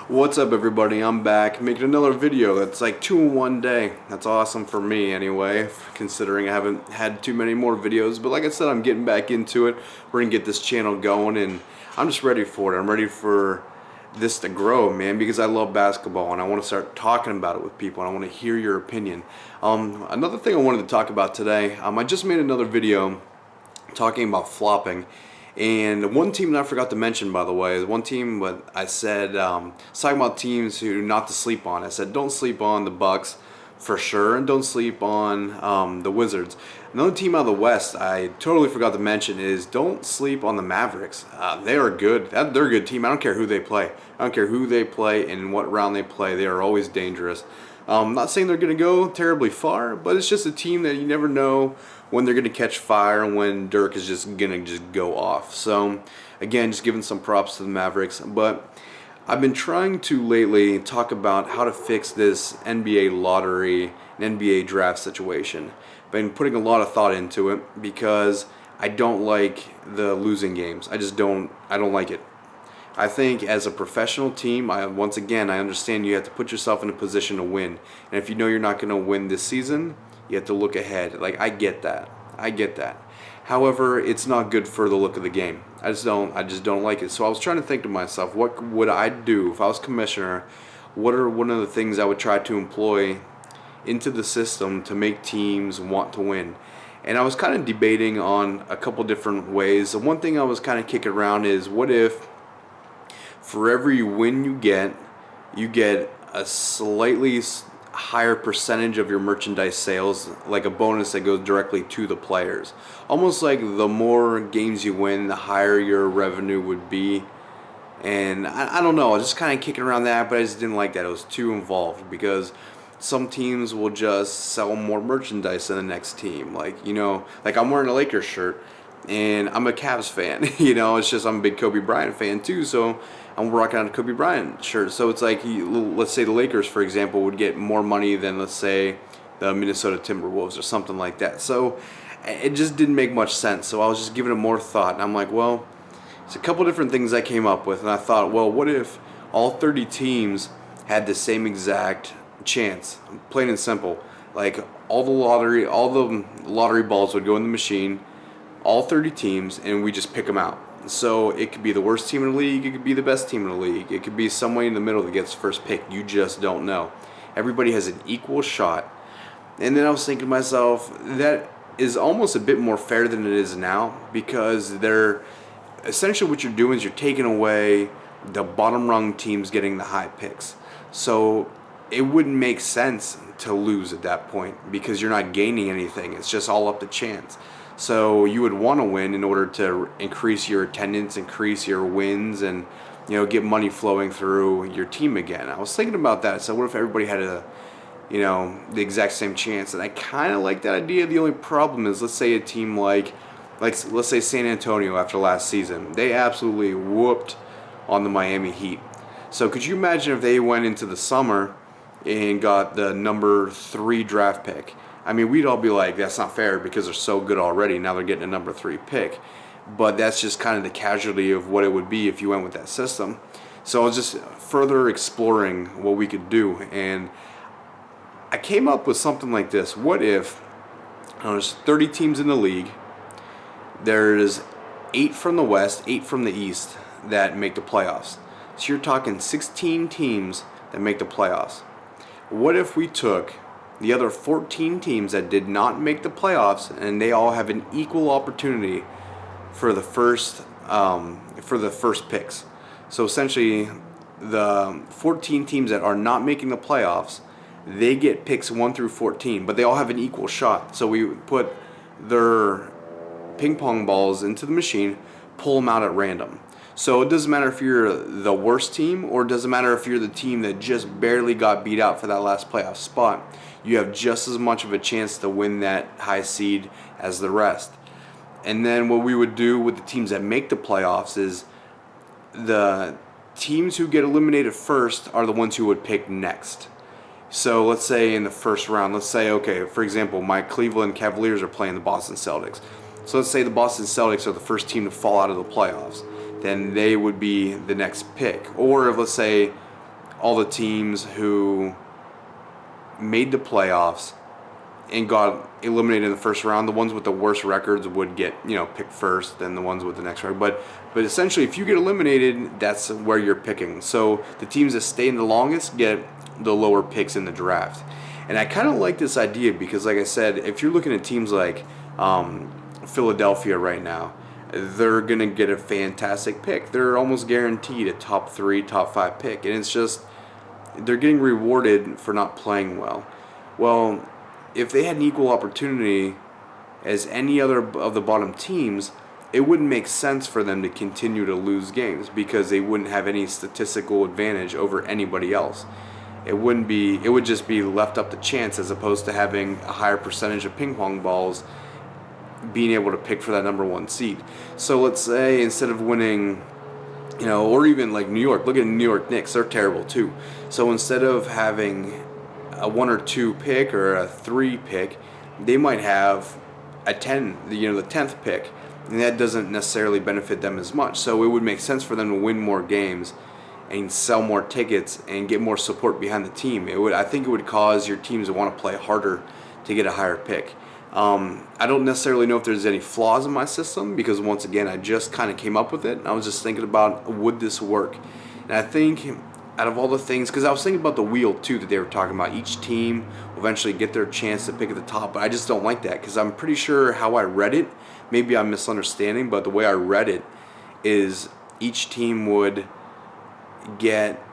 What's up, everybody? I'm back making another video. That's like 2 in 1 day. That's awesome for me anyway, considering I haven't had too many more videos. But like I said, I'm getting back into it. We're gonna get this channel going, and I'm just ready for it. I'm ready for this to grow, man, because I love basketball and I want to start talking about it with people, and I want to hear your opinion. Another thing I wanted to talk about today, I just made another video talking about flopping. And one team that I forgot to mention, by the way, one team, but I said, talking about teams who not to sleep on. I said, don't sleep on the Bucks for sure, and don't sleep on the Wizards. Another team out of the West I totally forgot to mention is don't sleep on the Mavericks. They are good. They're a good team. I don't care who they play. I don't care who they play and what round they play. They are always dangerous. I'm not saying they're going to go terribly far, but it's just a team that you never know when they're going to catch fire and when Dirk is just going to just go off. So, again, just giving some props to the Mavericks. But I've been trying to lately talk about how to fix this NBA lottery and NBA draft situation. Been putting a lot of thought into it because I don't like the losing games. I don't like it. I think as a professional team, once again, I understand you have to put yourself in a position to win. And if you know you're not going to win this season, you have to look ahead. Like, I get that. I get that. However, it's not good for the look of the game. I just don't like it. So I was trying to think to myself, what would I do if I was commissioner? What are one of the things I would try to employ into the system to make teams want to win? And I was kind of debating on a couple different ways. The one thing I was kind of kicking around is, what if for every win you get a slightly higher percentage of your merchandise sales, like a bonus that goes directly to the players. Almost like the more games you win, the higher your revenue would be. And I don't know, I was just kind of kicking around that, but I just didn't like that. It was too involved because some teams will just sell more merchandise than the next team. Like, like I'm wearing a Lakers shirt and I'm a Cavs fan. It's just I'm a big Kobe Bryant fan too, so I'm rocking out a Kobe Bryant shirt. So it's like, let's say the Lakers, for example, would get more money than, let's say, the Minnesota Timberwolves or something like that. So it just didn't make much sense. So I was just giving it more thought, and I'm like, well, it's a couple different things I came up with, and I thought, well, what if all 30 teams had the same exact chance? Plain and simple. Like, all the lottery balls would go in the machine, all 30 teams, and we just pick them out. So it could be the worst team in the league, it could be the best team in the league, it could be somewhere in the middle that gets first pick. You just don't know. Everybody has an equal shot. And then I was thinking to myself, that is almost a bit more fair than it is now, because they're essentially, what you're doing is you're taking away the bottom rung teams getting the high picks. So it wouldn't make sense to lose at that point because you're not gaining anything. It's just all up to chance. So you would want to win in order to increase your attendance, increase your wins, and get money flowing through your team again. I was thinking about that. So what if everybody had the exact same chance? And I kind of like that idea. The only problem is, let's say a team like let's say San Antonio after last season, they absolutely whooped on the Miami Heat. So could you imagine if they went into the summer and got the number 3 draft pick? I mean, we'd all be like, that's not fair because they're so good already. Now they're getting a number 3 pick. But that's just kind of the casualty of what it would be if you went with that system. So I was just further exploring what we could do. And I came up with something like this. What if there's 30 teams in the league. There's 8 from the West, 8 from the East that make the playoffs. So you're talking 16 teams that make the playoffs. What if we took the other 14 teams that did not make the playoffs, and they all have an equal opportunity for the first picks? So essentially, the 14 teams that are not making the playoffs, they get picks 1 through 14, but they all have an equal shot. So we put their ping pong balls into the machine, pull them out at random. So it doesn't matter if you're the worst team, or it doesn't matter if you're the team that just barely got beat out for that last playoff spot. You have just as much of a chance to win that high seed as the rest. And then what we would do with the teams that make the playoffs is the teams who get eliminated first are the ones who would pick next. So let's say in the first round, let's say, okay, for example, my Cleveland Cavaliers are playing the Boston Celtics. So let's say the Boston Celtics are the first team to fall out of the playoffs. Then they would be the next pick. Or if, let's say, all the teams who made the playoffs and got eliminated in the first round, the ones with the worst records would get, picked first, then the ones with the next record. But essentially, if you get eliminated, that's where you're picking. So the teams that stay in the longest get the lower picks in the draft. And I kind of like this idea because, like I said, if you're looking at teams like Philadelphia right now, they're going to get a fantastic pick. They're almost guaranteed a top 3, top 5 pick. And it's just, they're getting rewarded for not playing well. Well, if they had an equal opportunity as any other of the bottom teams, it wouldn't make sense for them to continue to lose games because they wouldn't have any statistical advantage over anybody else. It would just be left up to chance as opposed to having a higher percentage of ping pong balls being able to pick for that number 1 seed. So let's say instead of winning, or even like New York, look at New York Knicks, they're terrible too. So instead of having a 1 or 2 pick or a 3 pick, they might have a 10, the 10th pick, and that doesn't necessarily benefit them as much. So it would make sense for them to win more games and sell more tickets and get more support behind the team. I think it would cause your teams to want to play harder to get a higher pick. I don't necessarily know if there's any flaws in my system because, once again, I just kind of came up with it. I was just thinking about, would this work? And I think out of all the things, because I was thinking about the wheel too that they were talking about, each team will eventually get their chance to pick at the top, but I just don't like that because I'm pretty sure how I read it, maybe I'm misunderstanding, but the way I read it is each team would get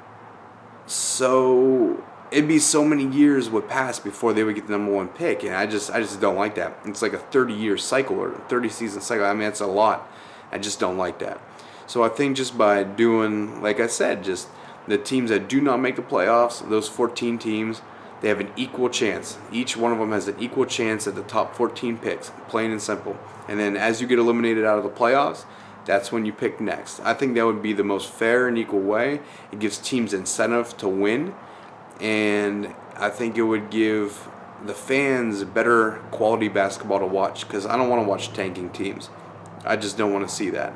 it'd be so many years would pass before they would get the number 1 pick, and I just don't like that. It's like a 30-year cycle or 30-season cycle. I mean, that's a lot. I just don't like that. So I think just by doing, like I said, just the teams that do not make the playoffs, those 14 teams, they have an equal chance. Each one of them has an equal chance at the top 14 picks, plain and simple. And then as you get eliminated out of the playoffs, that's when you pick next. I think that would be the most fair and equal way. It gives teams incentive to win, and I think it would give the fans better quality basketball to watch because I don't want to watch tanking teams. I just don't want to see that.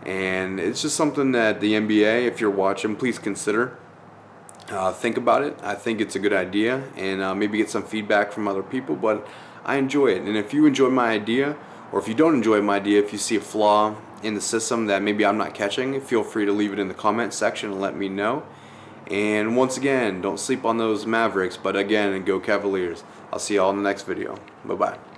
And it's just something that the NBA, if you're watching, please consider. Think about it. I think it's a good idea, and maybe get some feedback from other people, but I enjoy it. And if you enjoy my idea, or if you don't enjoy my idea, if you see a flaw in the system that maybe I'm not catching, feel free to leave it in the comment section and let me know. And once again, don't sleep on those Mavericks, but again, go Cavaliers. I'll see you all in the next video. Bye-bye.